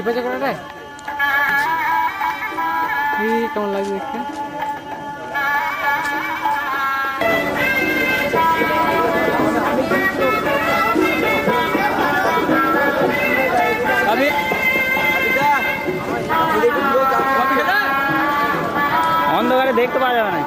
পেঁচে করাটায় কেমন লাগবে দেখতে। অন্ধকারে দেখতে পাওয়া যাবে না।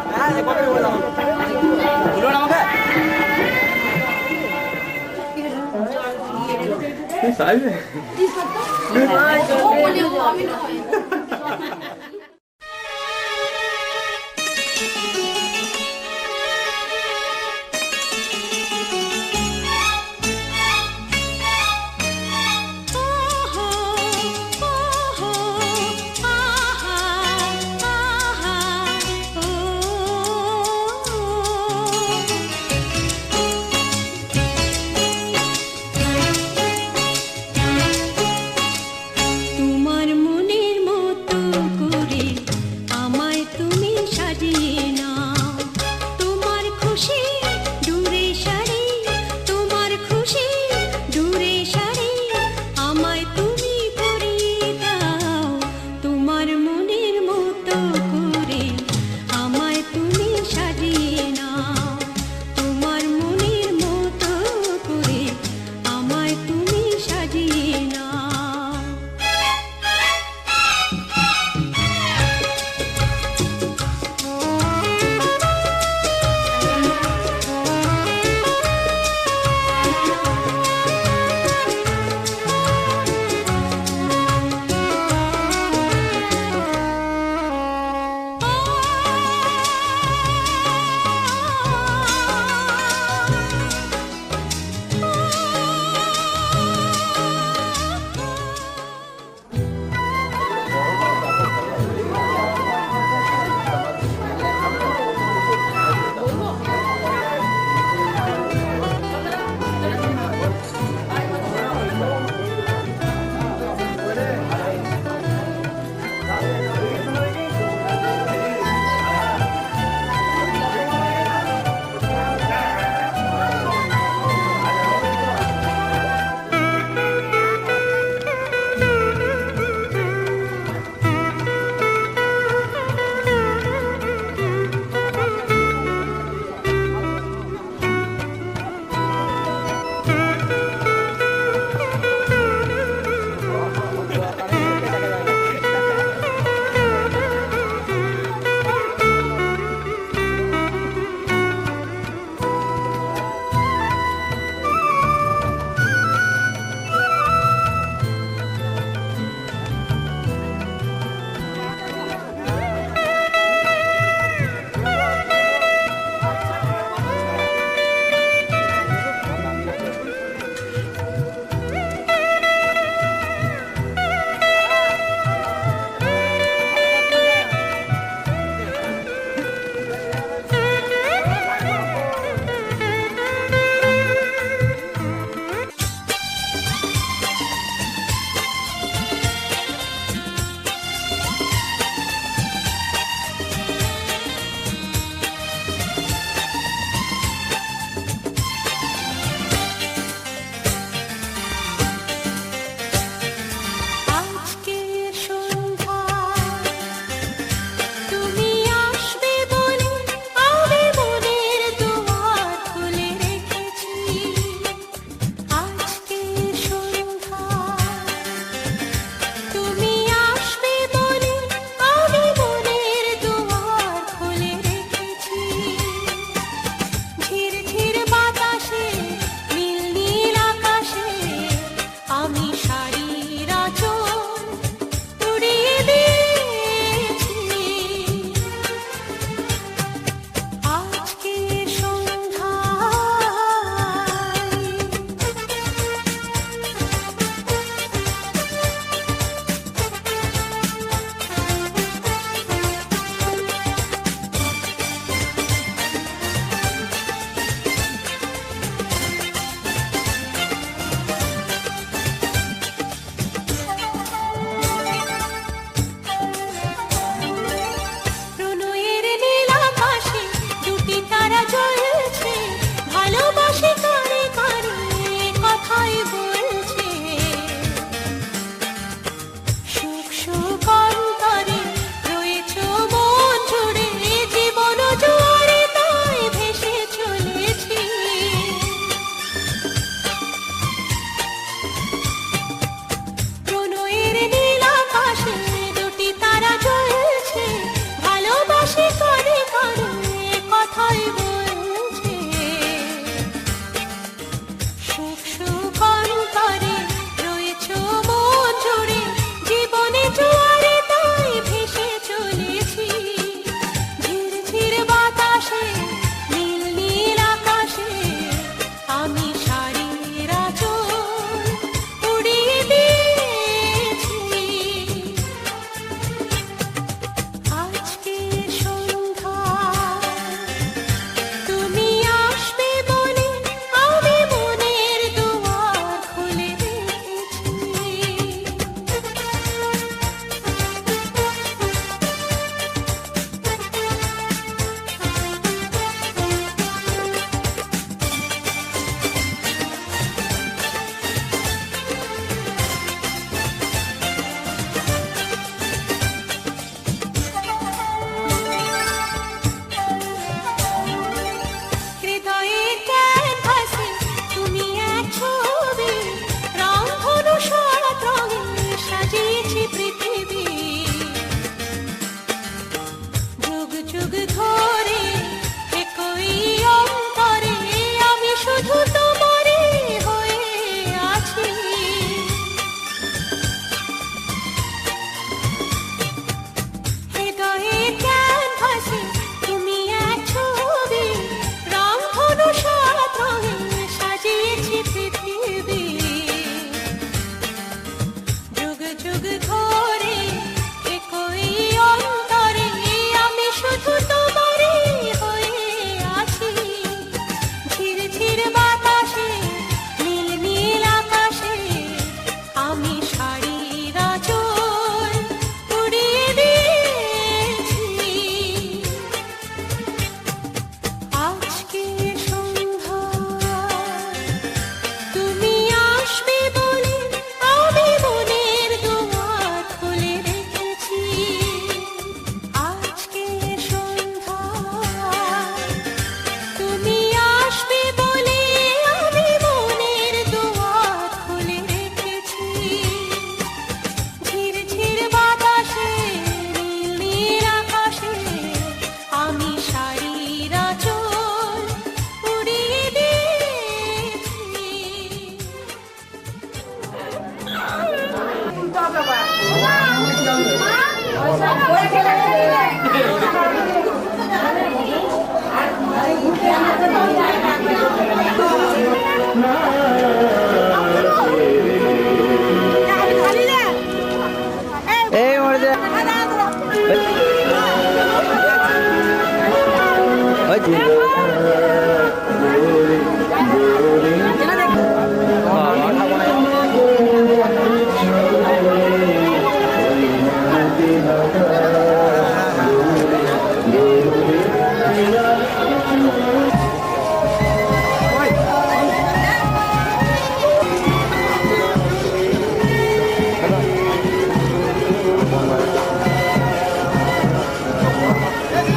এই মরে যা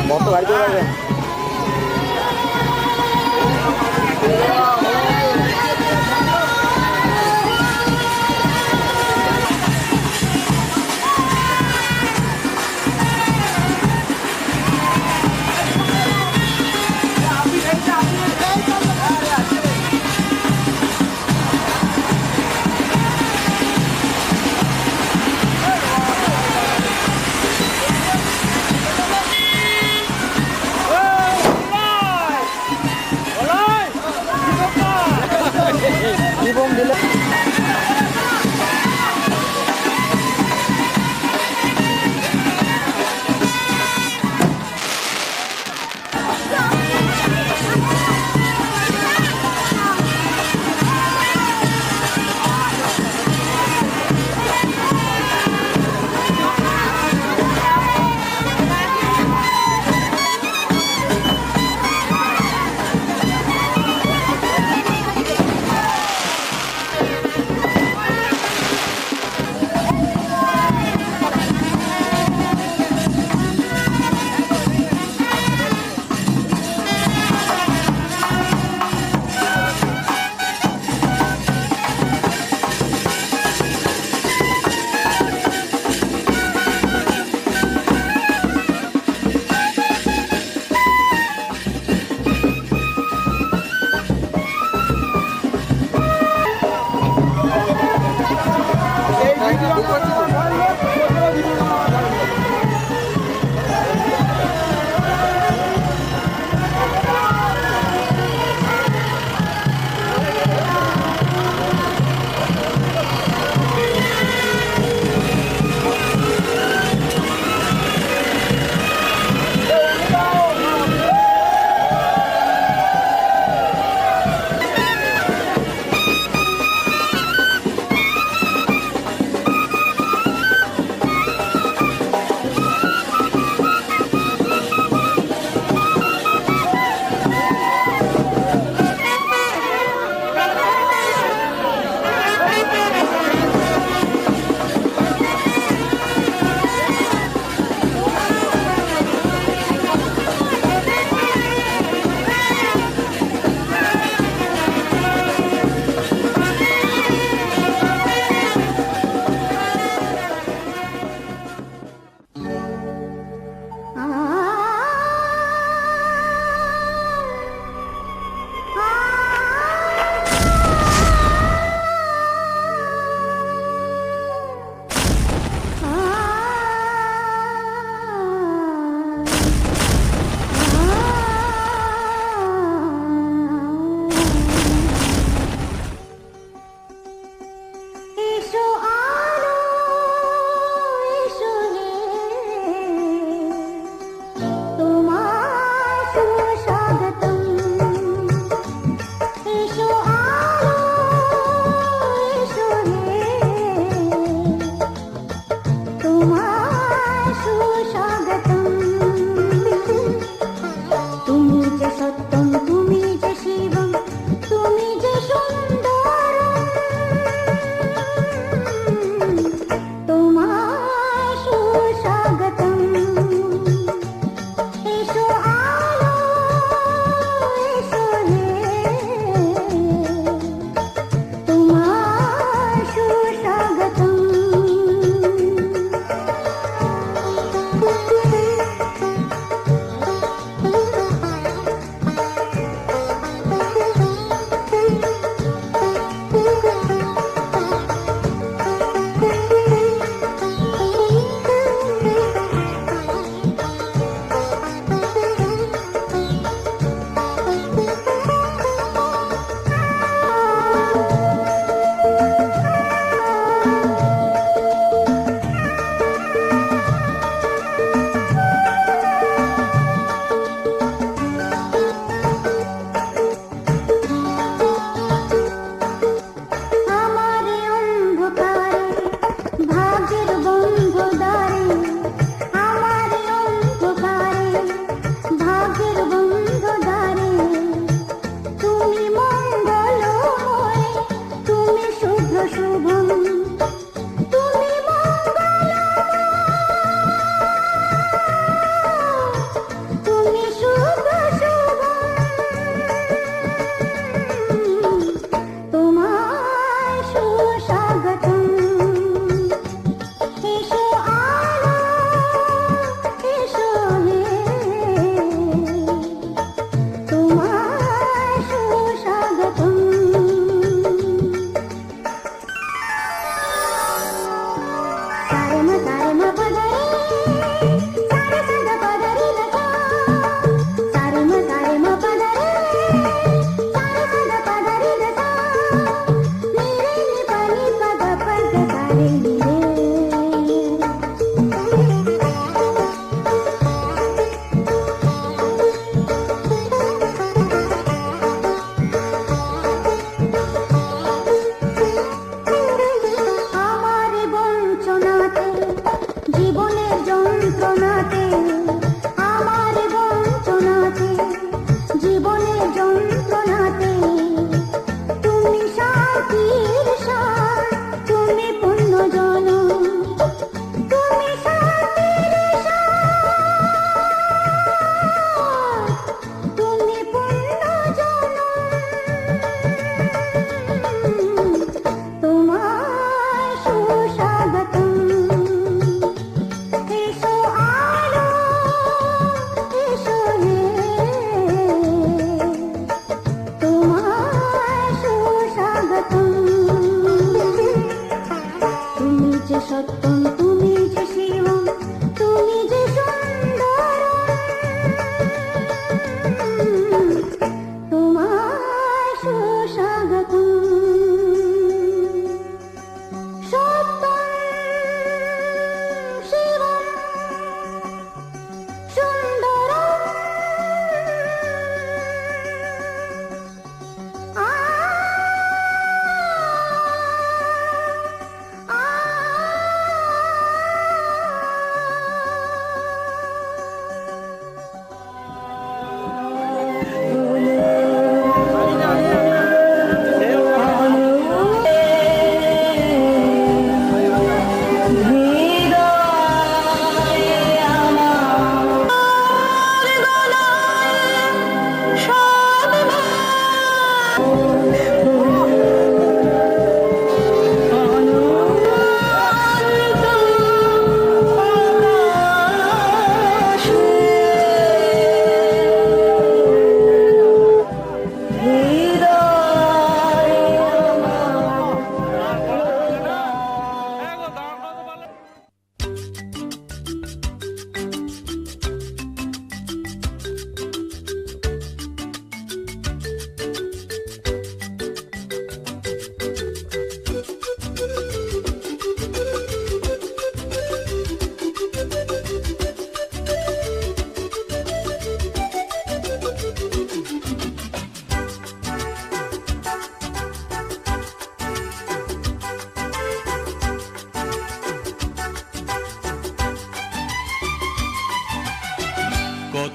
মতো গাড়ি চলে যাবে।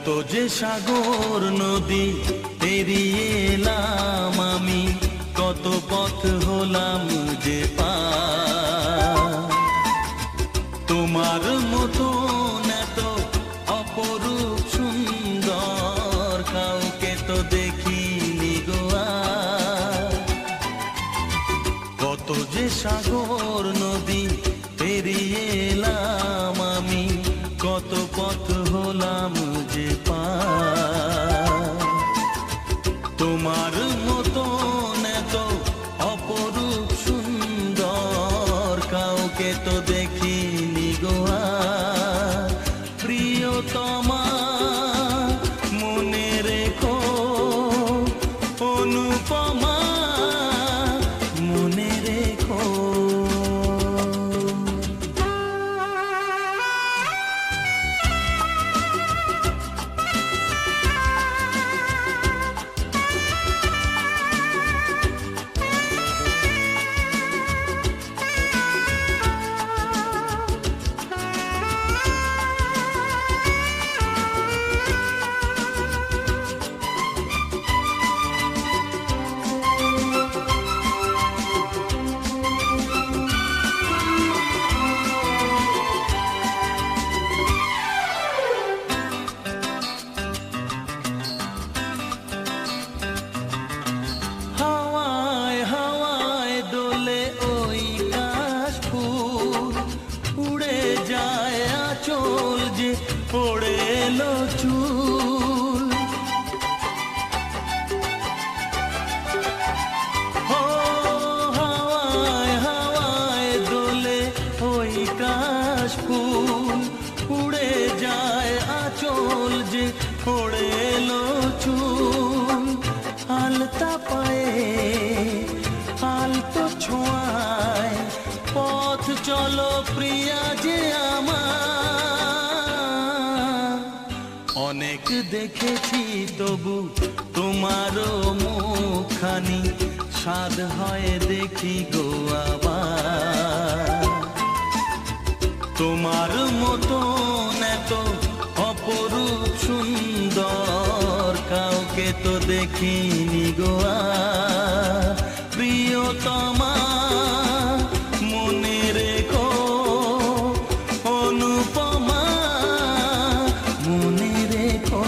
কত যে সাগর নদী পেরিয়ে এলাম আমি, কত পথ হলাম যে পার। তোমার মতন এত অপরূপ সুন্দর কাউকে তো দেখিনি গো আর। কত যে সাগর নদী পেরিয়ে এলাম আমি, কত পথ হলাম যে পার। তোমার মতন এত অপরূপ সুন্দর কাউকে তো দেখিনি গো আর। প্রিয়তমা মনে রেখো, অনুপমা মনে রেখো। হাওয়ায় হাওয়ায় দোলে ওই কাশফুল, উড়ে যায় আঁচল যে পড়ে এলো চুল। ও হাওয়ায় হাওয়ায় দোলে ওই কাশফুল, উড়ে যায় আঁচল যে পড়ে এলো চুল। আলতা পায়ে আলতো ছোঁয়ায় পথ চলো প্রিয়া যে আমার। অনেক দেখেছি তবু তোমারও মুখখানি, স্বাদ হয় দেখি গো আবার। তোমার মতন এত অপরূপ সুন্দর কাউকে তো দেখিনি গো আর। প্রিয়তমা মনে রেখো, অনুপমা মনে রেখো।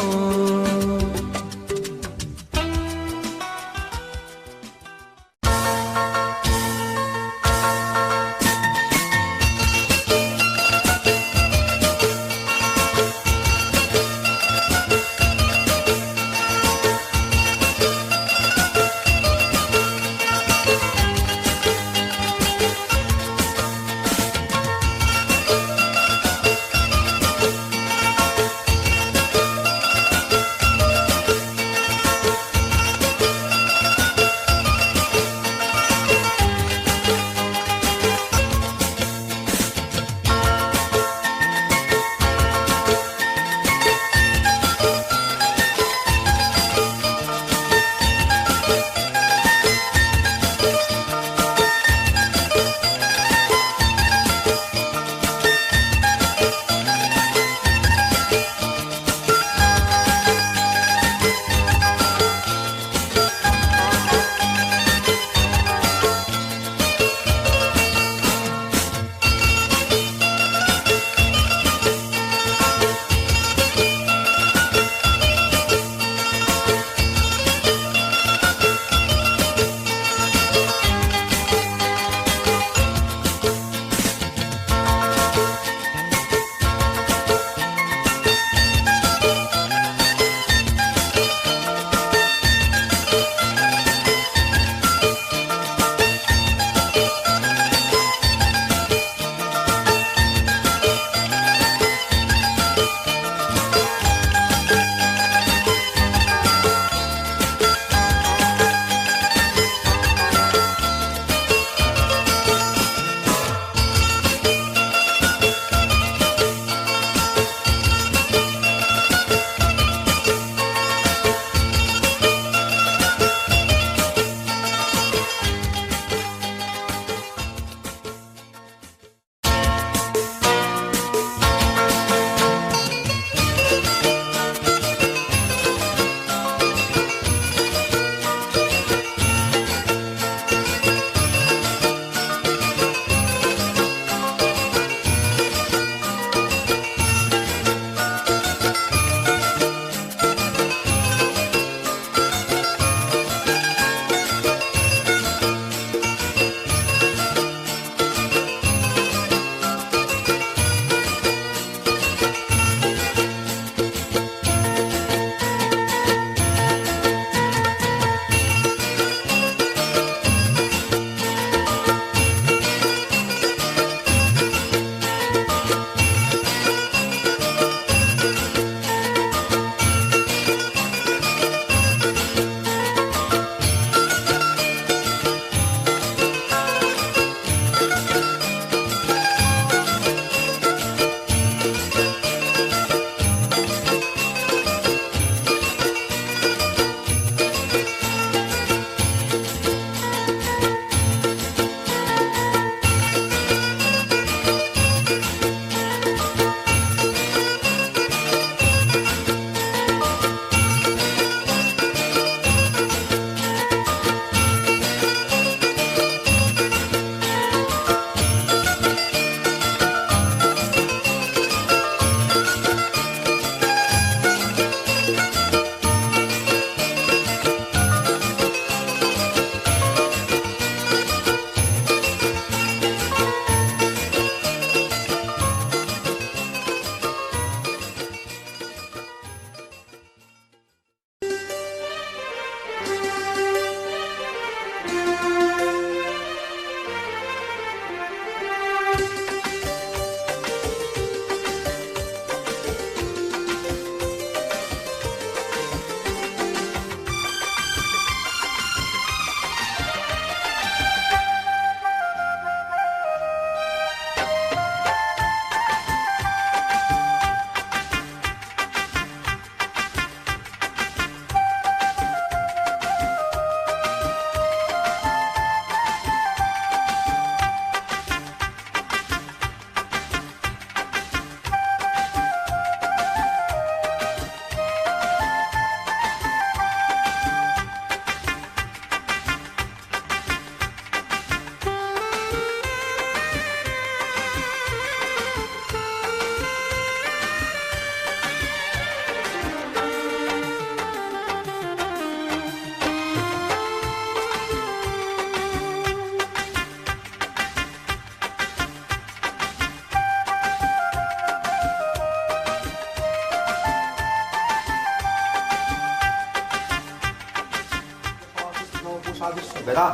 বেদা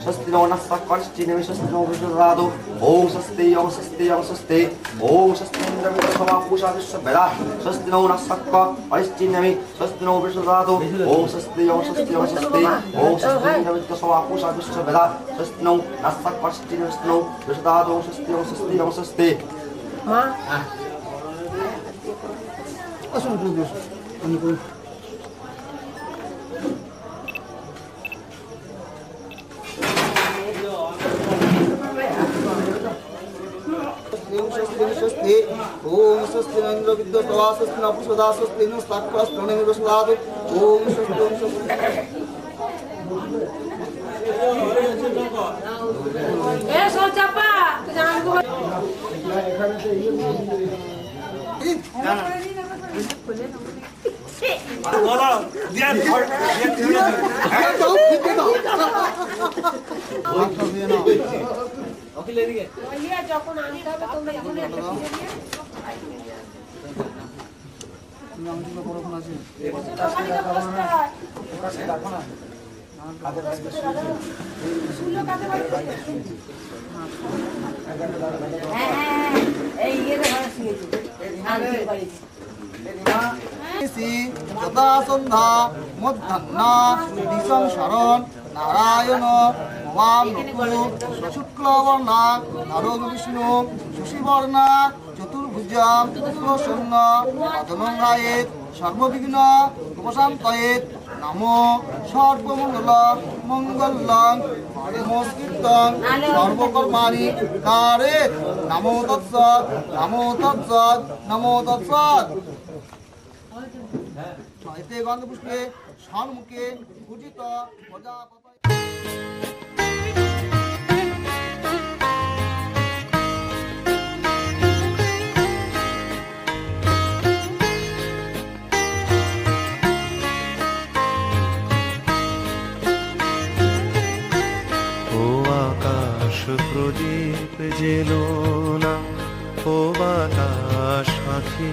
স্বস্তি নো নাস্তা কর্ষি নেমি স্বস্তি নো বিশ্বদাদু ওম স্বস্তি ওম স্বস্তি ওম স্বস্তি ওম স্বস্তি ইন্দ্রমিত্র সভা পূষা বিশ্ব বেদা স্বস্তি নো নাস্তা কর্ষি নেমি স্বস্তি নো বিশ্বদাদু ওম স্বস্তি ওম স্বস্তি ওম স্বস্তি ওম স্বস্তি ইন্দ্রমিত্র সভা পূষা বিশ্ব বেদা স্বস্তি নো নাস্তা কর্ষি নেমি স্বস্তি নো বিশ্বদাদু ওম স্বস্তি ওম স্বস্তি ওম স্বস্তি মা আসুন আমি করি স্বস্তি ওম স্বস্তি ইন্দ্র বিদ্যুৎ প্রভা স্বস্তি নপুষদা স্বস্তি নো সাক্ষাৎ প্রণমি বসদাদ ওম স্বস্তি ওম স্বস্তি এ সব চাপা তুই জানবো বলিয়া যখন আনতে হবে তোমরা এখানে একটা যথা সন্ধ্যা মধ্যাহ্না দিশং শরণ নারায়ণ ওয়াম শুক্লবর্ণা নারদ বিষ্ণু শশীবর্ণা চতুর্ভুজা প্রসন্ন পদনঙ্গায়েত সর্ববিঘ্ন উপশান্তয়েত নমো সর্বমঙ্গল মঙ্গলং নমস্কৃতং সর্বকর্মাণি কারে নমো তৎসৎ নমো তৎসৎ নমো তৎসৎ এতে গন্ধপুষ্পে সম্মুখে পূজিত প্রজাপতি প্রদীপ জেলো না ও বাতাস পাখি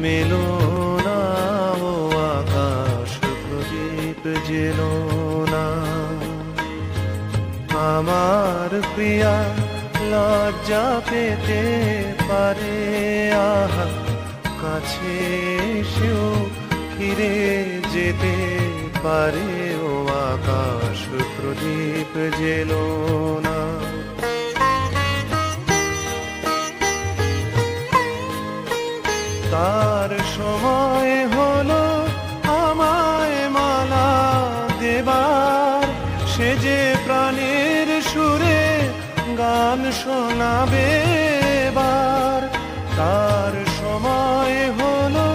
মেলো না ও আকাশ প্রদীপ জেলো না আমার প্রিয়া লজ্জা পেতে পারে আহা কাছে এসেও ফিরে যেতে পারে ও আকাশ প্রদীপ জেলো না তার সময় হলো আমায় মালা দেবার সে যে প্রাণের সুরে গান শোনাবে এবার তার সময় হলো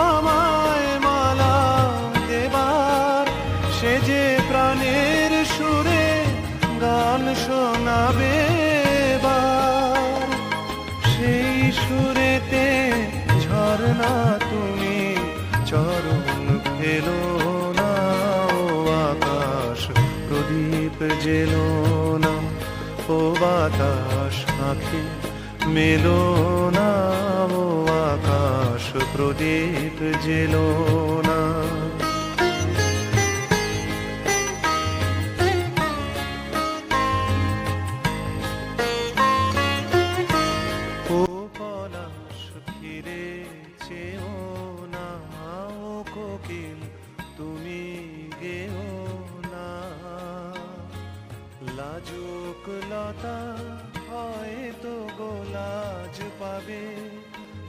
আমায় মালা দেবার সে যে প্রাণের সুরে গান শোনাবে এবার সেই সুরেতে ঝরনা তুমি চরণ ফেলো না ও আকাশ প্রদীপ জেলো না ও বাতাস আঁখি মেলো না ও আকাশ প্রদীপ জেলো না তুমি গেও না লাজুক লতা হয়তো গোলাজ পাবে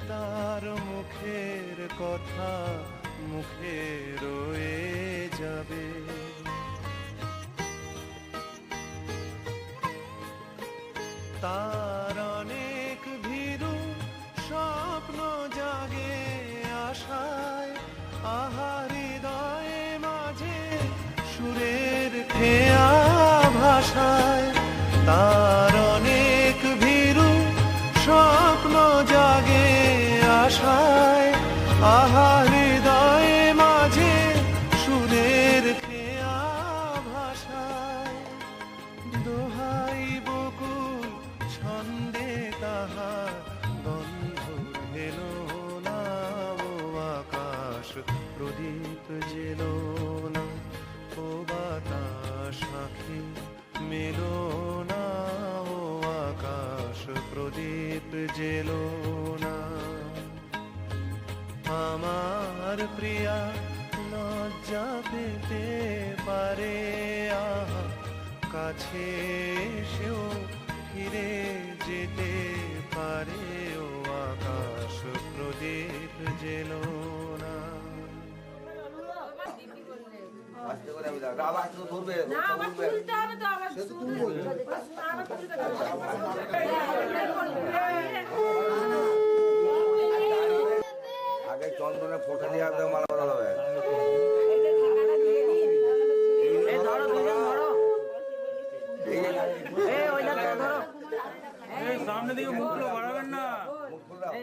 তার মুখের কথা মুখে রয়ে যাবে তার অনেক ভীরু স্বপ্ন জাগে আশায় আহা হৃদয়ে মাঝে সুরের খেয়া ভাষায় তার অনেক ভীরু স্বপ্ন জাগে আশায় আহা হৃদয়ে মাঝে সুরের খেয়া ভাষায় দোহাই বকুল ছন্দে তাহার গন্ধ ঢেলো না ও আকাশ প্রদীপ জেলো না ও বাতাস আঁখি আমার প্রিয়া লজ্জা পেতে পারে, আহা কাছে এসেও ফিরে যেতে পারে, ও আকাশ প্রদীপ জেলো না। আস্তে করে আমি দাও, আবার তো ধরবে, না আবার তুলতে হবে তো, আবার সে তো তুলবই। আবার তুলতে আগে চন্দনে ফোঁটা দিয়ে আসবে, মালা বদল হবে। সামনে দিকে মুখগুলো বাড়াবেন না। মুখ খুলে দাও।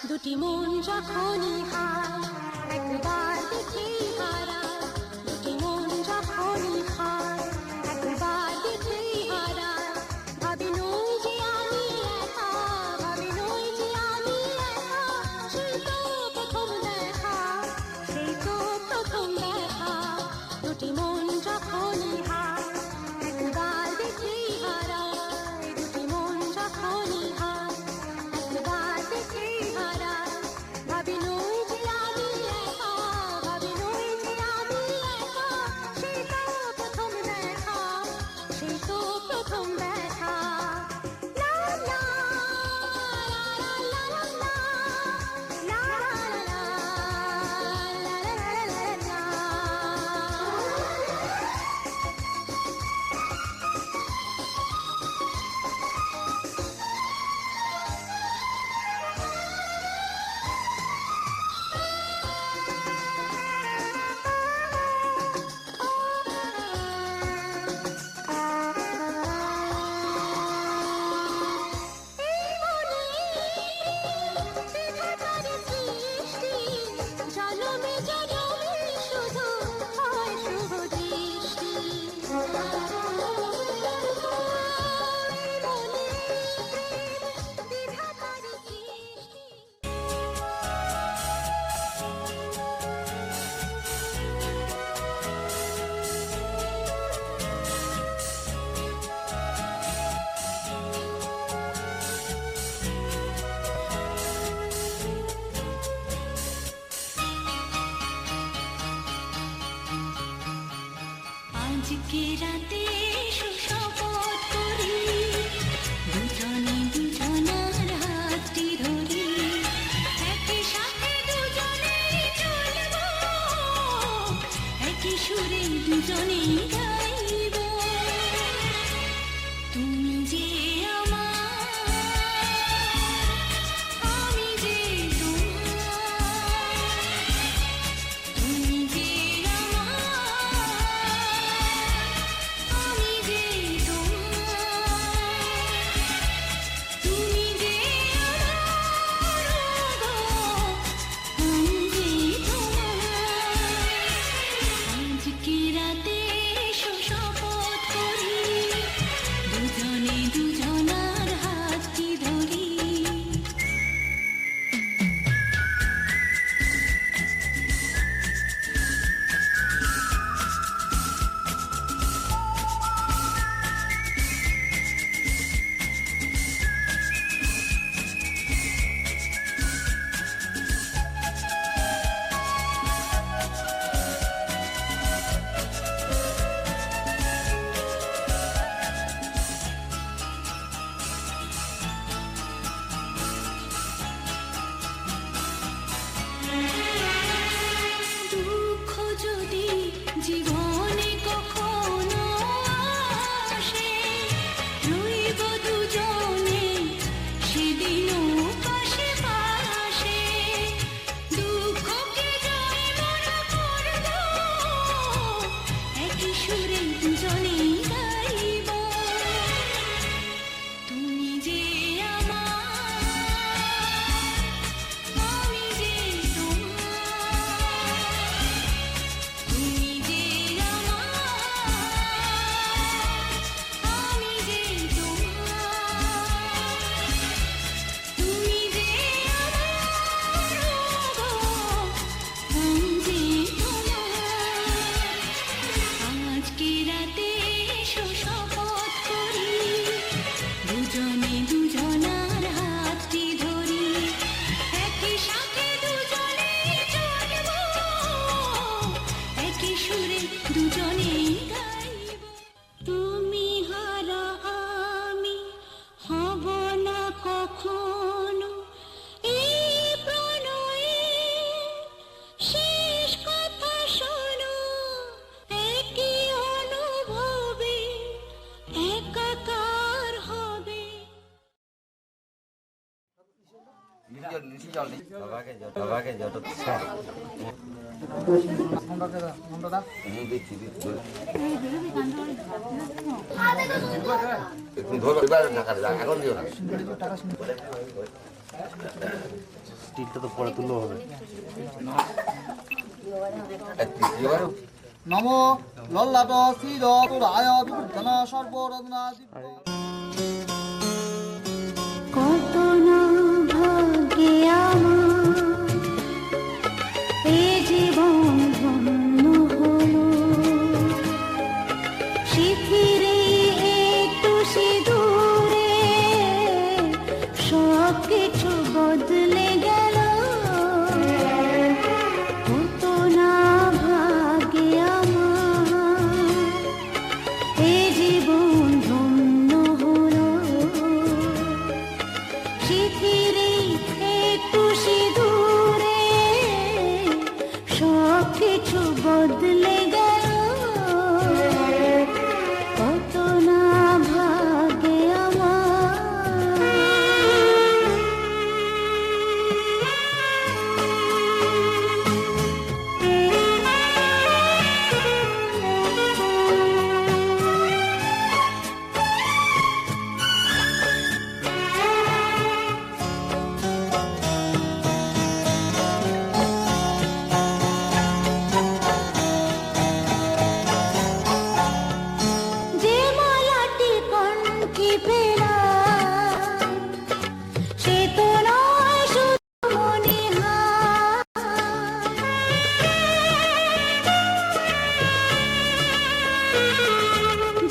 দুটি মন যখনই হায় একবার দেখি হারায়, দুটি মন যখনই হায় একবার দেখি হারায়, ভাবি নই যে আমি একা, ভাবি নই যে আমি একা, সেই তো প্রথম দেখা, সেই তো প্রথম দেখা, দুটি মন যখনই হায় একবার দেখি হারায়, দুটি মন যখনই হায় একবার দেখি হারায়, ভাবি নই যে আমি একা, ভাবি নই যে আমি একা, সেই তো প্রথম দেখা, সেই তো প্রথম দেখা। লা লা লা লা লা লা লা লা লা লা লা। এই মনে বিধাতার সৃষ্টি, জনমে জনমে শুধু হয় শুভ দৃষ্টি। এই মনে বিধাতার সৃষ্টি। আজকে রাতে সুশপথ করি, দুজনে দুজনার হাতটি ধরি, একই সাথে দুজনে চলবো, একই সুরে দুজনে গাইব। তুমি যে আমার, আমি যে তোমার, তুমি যে আমার, আমি দুজনে দুজনার হাতটি ধরি একই সাথে দুজনে চলব একই সুরে দুজনে গাইব তুমি হারা আমি হব না কখনো এই প্রণয়ে শেষ কথা শোনো একই অনুভবে একাকার হবে নম লল্লাট শ্রীদ রায় বিবর্ধন সর্বরত্নাদি কত না ভাগ্যে আমার এ জীবন ধন্য হলো শিথিরে একটু সিঁদুরে সব কিছু বদলে গেল কত না ভাগ্যে আমার এ জীবন ধন্য হলো শিথিরে একটু সিঁদুরে সব কিছু বদলে গেল কত না ভাগ্যে যে মালাটি কণ্ঠে পেলাম সে তো নয় শুধু মণিহার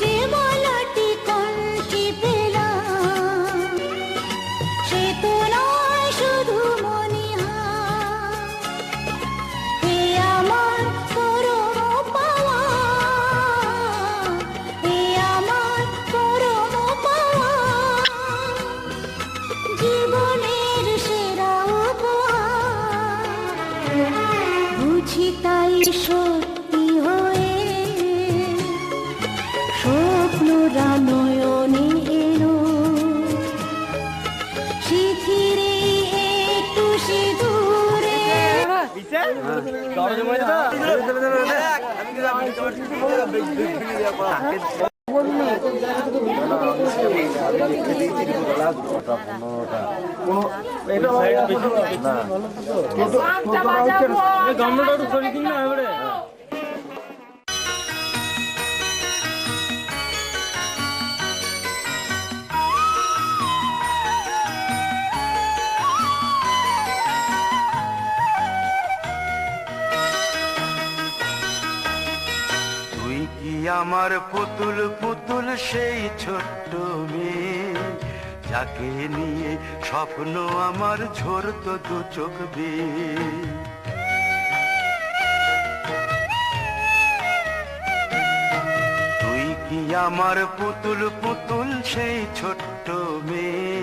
যে মালাটি কণ্ঠে পেলাম সে তো নয় শুধু মণিহার হে আমার পরম পাওয়া হে আমার পরম পাওয়া জীবনের সেরা উপহার বুঝি তাই সত্যি হয়ে স্বপ্নরা নয়নে এলো শিথিরে একটু সিঁদুরে গামলাটা একটু সরিয়ে দিন না এবারে তুই কি আমার পুতুল পুতুল সেই ছোট্ট মেয়ে যাকে নিয়ে স্বপ্ন আমার ঝরতো দু চোখ বেয়ে তুই কি আমার পুতুল পুতুল সেই ছোট্ট মেয়ে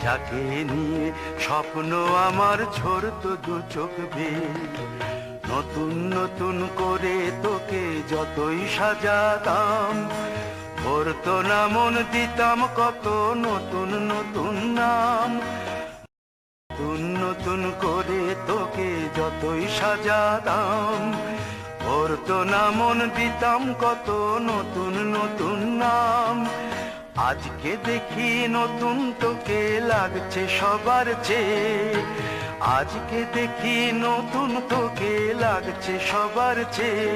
যাকে নিয়ে স্বপ্ন আমার ঝরতো দু চোখ বেয়ে নতুন নতুন করে তোকে যতই সাজাতাম ভরতো না মন দিতাম কত নতুন নতুন নাম নতুন নতুন করে তোকে যতই সাজাতাম ভরতো না মন দিতাম কত নতুন নতুন নাম আজকে দেখি নতুন তোকে লাগছে সবার চেয়ে আজকে দেখি নতুন তোকে লাগছে সবার চেয়ে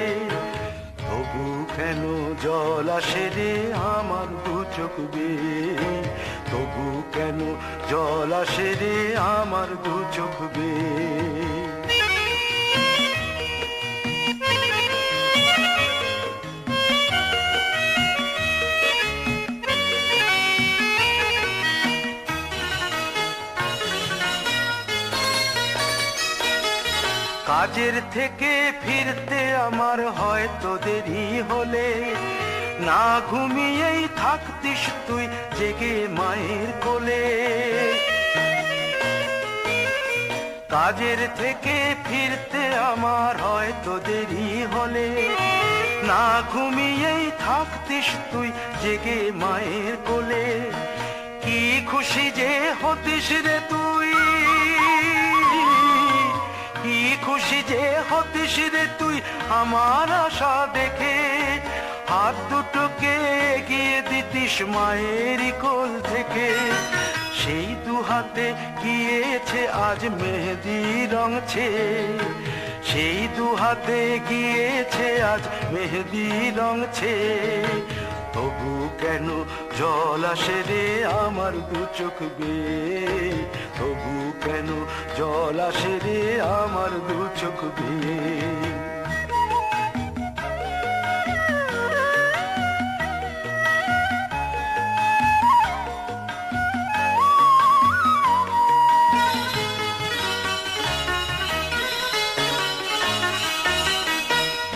তবু কেন জল আসে রে আমার দু চোখ বেয়ে তবু কেন জল আসে রে আমার দু চোখ বেয়ে কাজের থেকে ফিরতে আমার হয়তো দেরি হলে না ঘুমিয়েই থাকতিস তুই জেগে মায়ের কোলে। কাজের থেকে ফিরতে আমার হয়তো দেরি হলে না ঘুমিয়েই থাকতিস তুই জেগে মায়ের কোলে। কি খুশি যে হতিস রে তুই, কি খুশি যে হতিস রে তুই আমার আশা দেখে। হাত দুটোকে এগিয়ে দিতিস মায়ের কোল থেকে। সেই দু হাতে গিয়েছে আজ মেহেদি রঙছে, সেই দু হাতে গিয়েছে আজ মেহেদি রঙছে। তবু কেন জল আসে রে আমার দু চোখ বেয়ে, তবু কেন জল আসে রে আমার দু চোখ বেয়ে।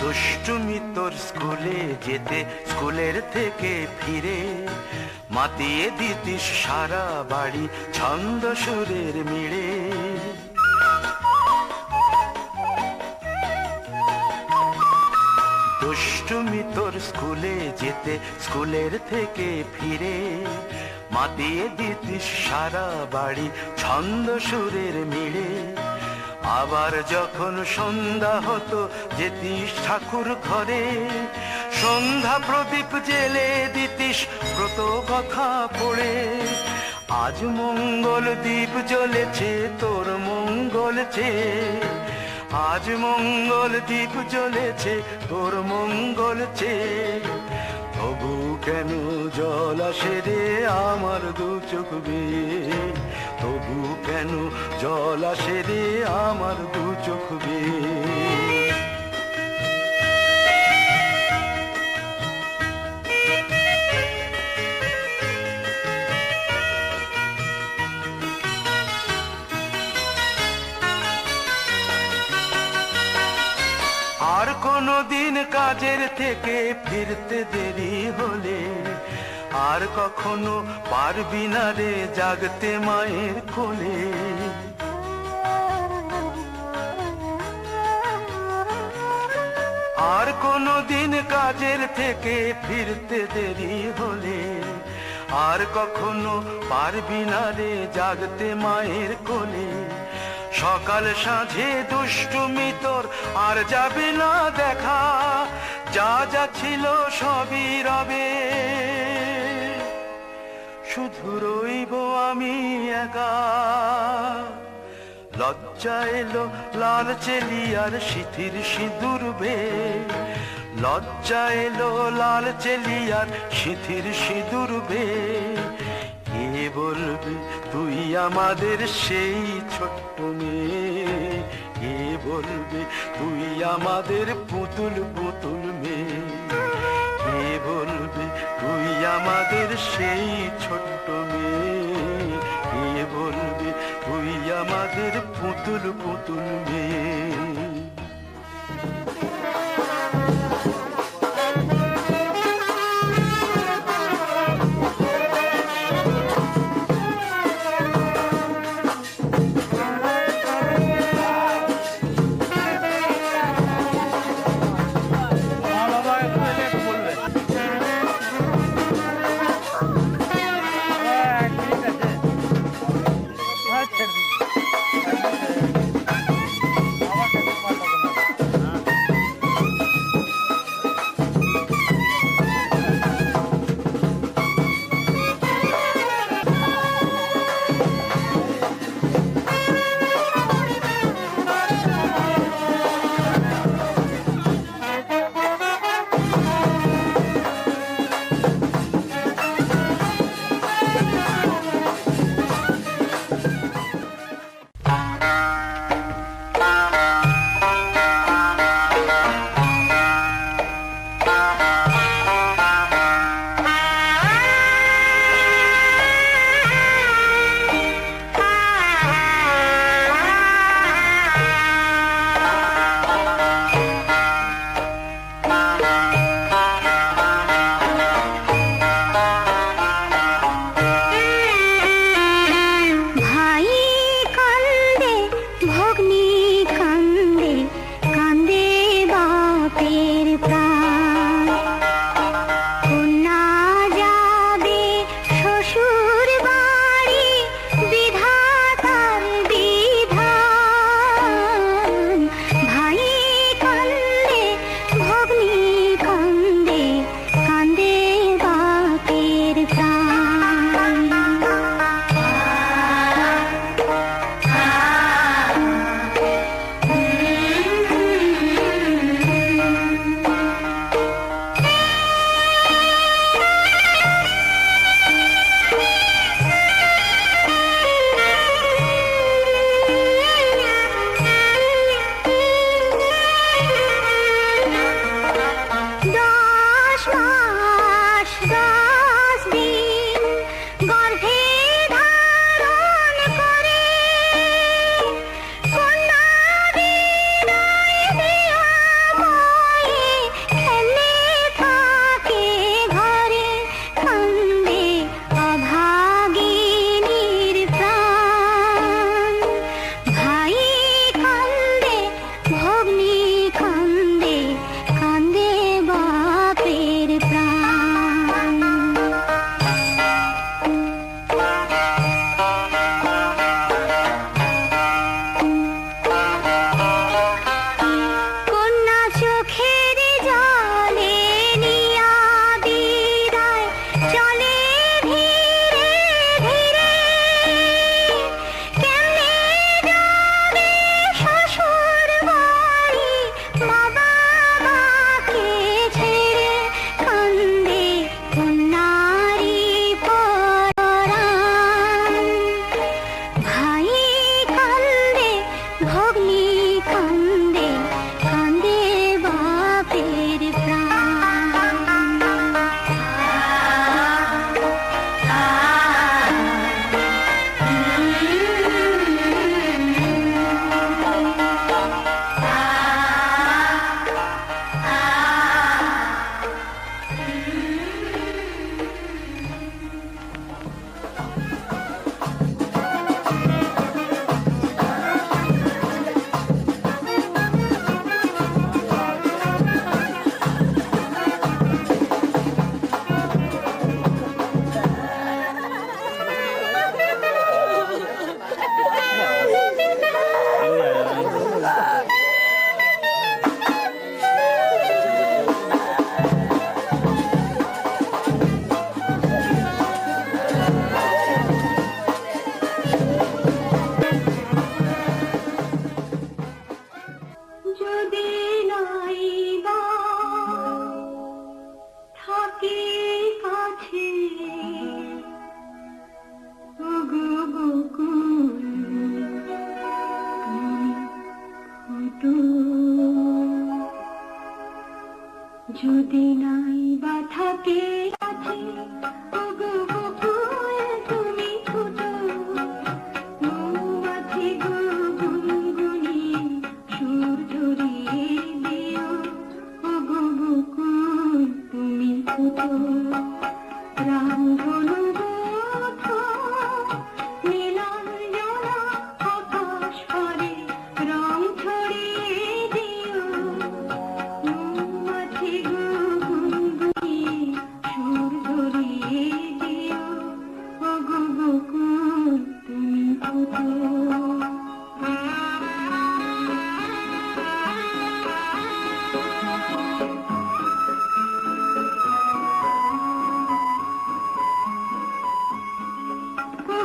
দুষ্টুমি তোর স্কুলে যেতে স্কুলের থেকে ফিরে মাতিয়ে দিতিস সারা বাড়ি ছন্দ সুরের মিড়ে। দুষ্টুমি তোর স্কুলে যেতে স্কুলের থেকে ফিরে মাতিয়ে দিতিস সারা বাড়ি ছন্দ সুরের মিড়ে। আবার যখন সন্ধ্যা হতো যেতিস ঠাকুর ঘরে, সন্ধ্যা প্রদীপ জেলে দিতিস ব্রত কথা পড়ে। আজ মঙ্গল দ্বীপ জ্বলেছে তোর মঙ্গল চেয়ে, আজ মঙ্গল দ্বীপ জ্বলেছে তোর মঙ্গল চেয়ে। তবু কেন জল আসে রে আমার দু চোখ বেয়ে, তবু কেন জল আসে রে আমার দু চোখ বেয়ে। আর কোনো দিন কাজের থেকে ফিরতে দেরি হলে আর কখনো পারবি না রে জাগতে মায়ের কোলে। আর কোনো দিন কাজের থেকে ফিরতে দেরি হলে আর কখনো পারবি না রে জাগতে মায়ের কোলে। সকাল সাঁঝে দুষ্টুমি তোর আর যাবে না দেখা, যা যা ছিল সবই রবে, শুধু রইব আমি একা। লজ্জা এলো লাল চেলিয়ার সিথির সিঁদুর বে, লজ্জা এলো লাল চেলিয়ার সিথির সিঁদুর বে। কে বলবে তুই আমাদের সেই ছোট্ট মেয়ে, কে বলবে তুই আমাদের পুতুল পুতুল মেয়ে, কে বলবে তুই আমাদের সেই ছোট্ট মেয়ে, কে বলবে তুই আমাদের পুতুল পুতুল মেয়ে। আমাকে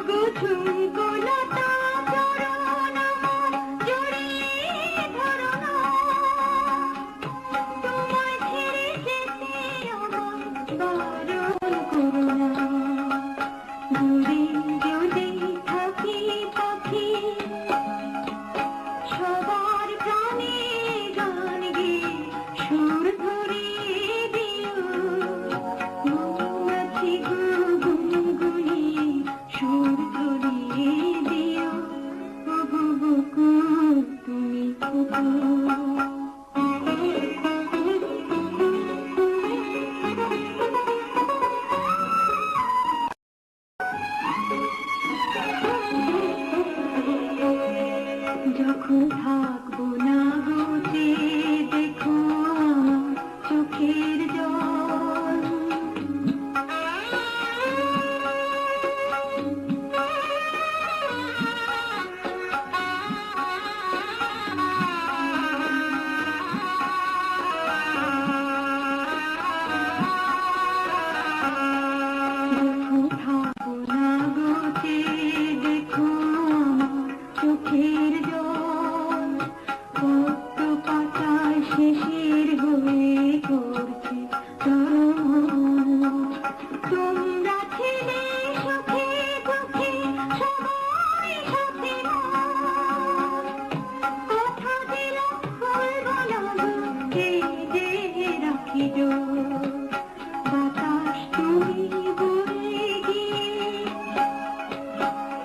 ওগো ঝুমকো লতা চরণ আমার জড়িয়ে ধরো না, তোমায় ছেড়ে যেতে আমার বারণ করো না। দূরে যদি থাকি পাখি সবার প্রাণে গান গেয়ে সুর ধরিয়ে দিও, মৌমাছি গো গুনগুনিয়ে সুর ধরিয়ে দিও, ওগো বকুল তুমি যখন থাকবো না বুঝে দেখো আমার চোখের জল, যখন থাকবো না বুঝে দেখো আমার চোখের জল, কত পাতায় শেষের হয়ে করছে তরঙ্গ। তোমরা ছিলে সুখে দুঃখে সবাই সাথে আমার, কথা দিলাম ভুলবো না গো, এই যে রাখিব। বাতাস তুমি বয়ে গিয়ে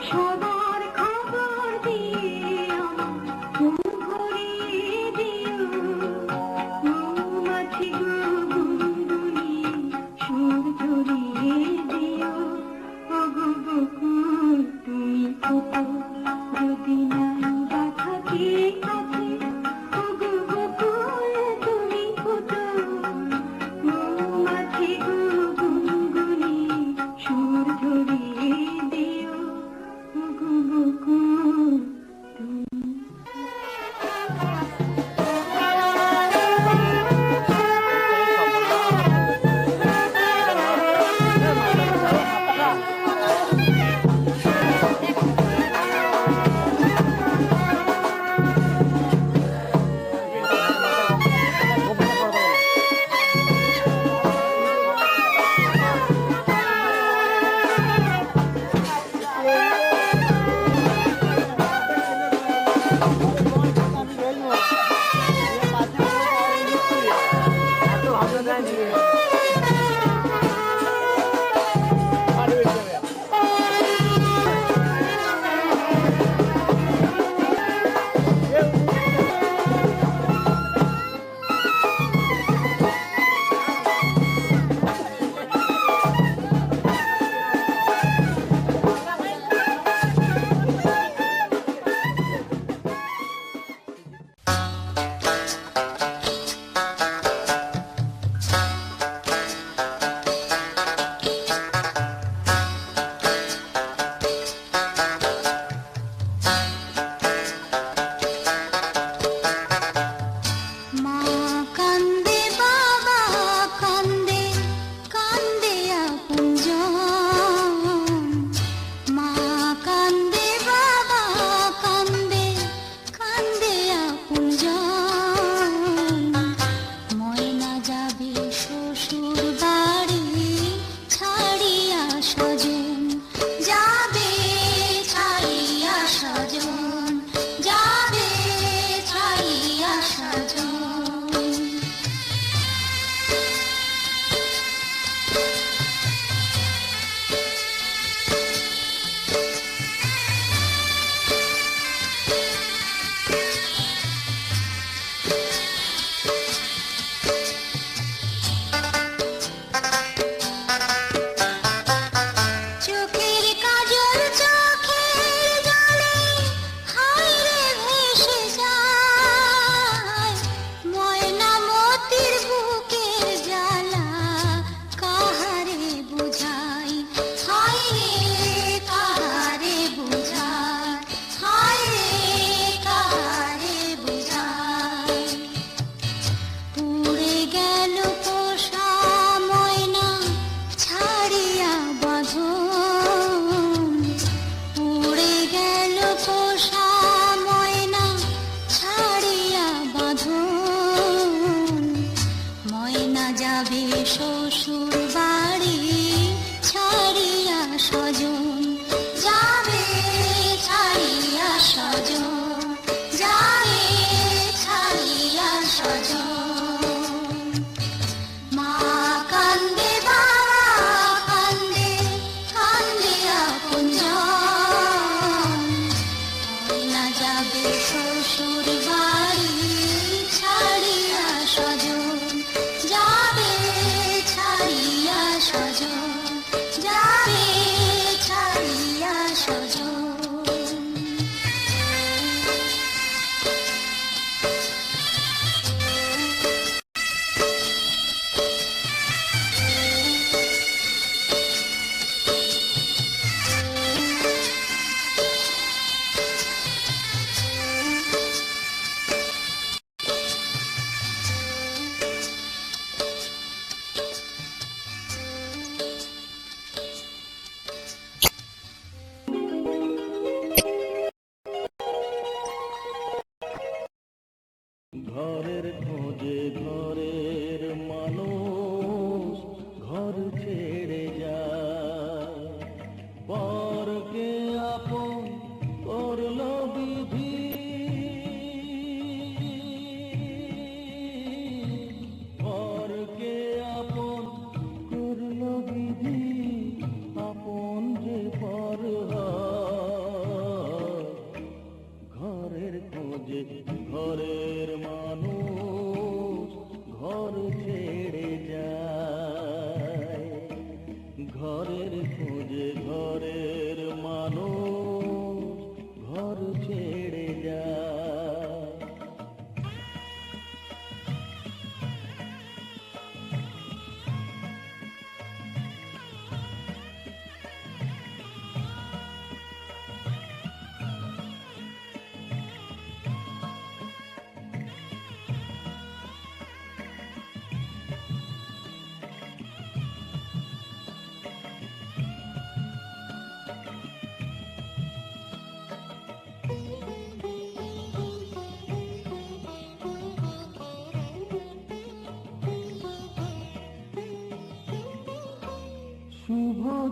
সবার খবর দিয়ে আমার মন ভরিয়ে দিও, মৌমাছি গো গুনগুনিয়ে সুর ধরিয়ে দিও, ওগো বকুল তুমি ফুটো যদি নাই বা থাকে কাছে, ওগো বকুল তুমি ফুটো, মৌমাছি গো গুনগুনিয়ে সুর ধরিয়ে দিও, ওগো বকুল তুমি।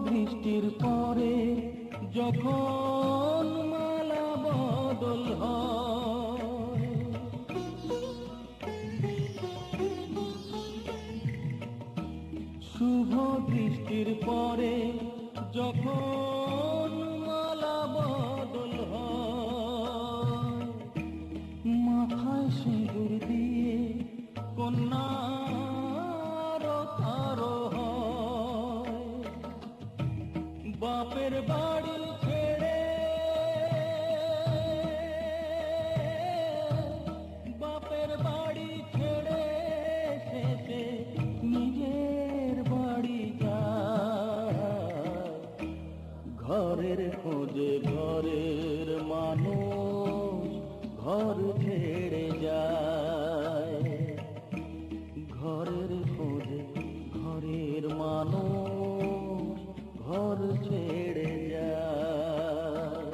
দৃষ্টির পরে যখন মালা বদল হয়, শুভ দৃষ্টির পরে যখন মালা বদল হয়, মাথায় সিঁদুর দিয়ে কন্যার তারো হয়, বাপের বাড়ি ছেড়ে বাপের বাড়ি ছেড়ে শেষে নিজের বাড়ি যায়, ঘরের খোঁজে ঘরের মানুষ ঘর ছেড়ে যায়, ঘরের খোঁজে ঘরের মানুষ ঘর ছেড়ে যায়।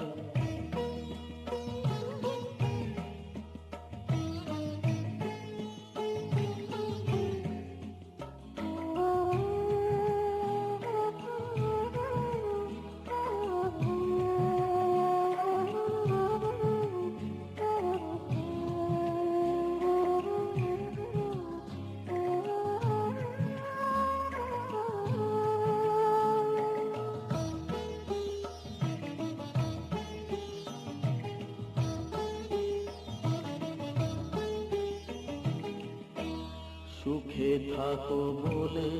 সুখে থাকো বলে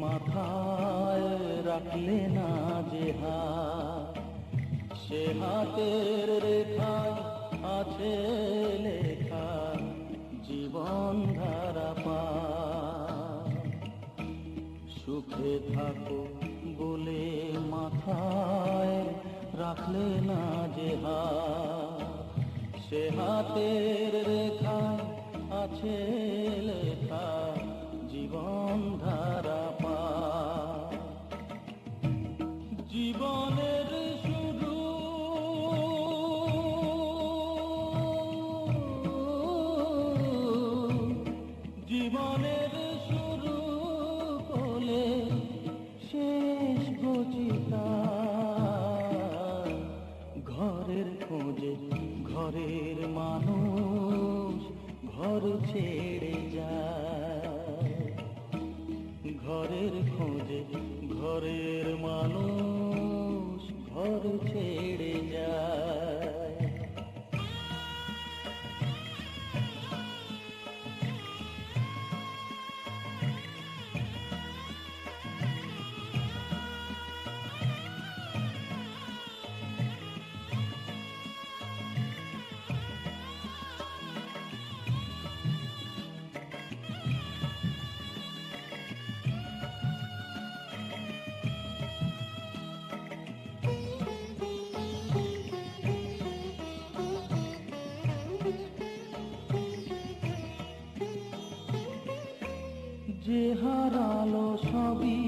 মাথায় রাখলে না যে হাত, সে হাতের রেখায় আছে লেখা জীবন ধারা পা। সুখে থাকো বলে মাথায় রাখলে না যে হাত, সে হাতের রেখায় আছে লেখা জীবন ধারা পা। জীবনের শুরু জীবনের শুরু বলে শেষ গচিতা, ঘরের খোঁজে ঘরের মানুষ ঘর ছেড়ে যায়, ঘরের খোঁজে ঘরের মানুষ ঘর ছেড়ে যায়। যে হারালো সবই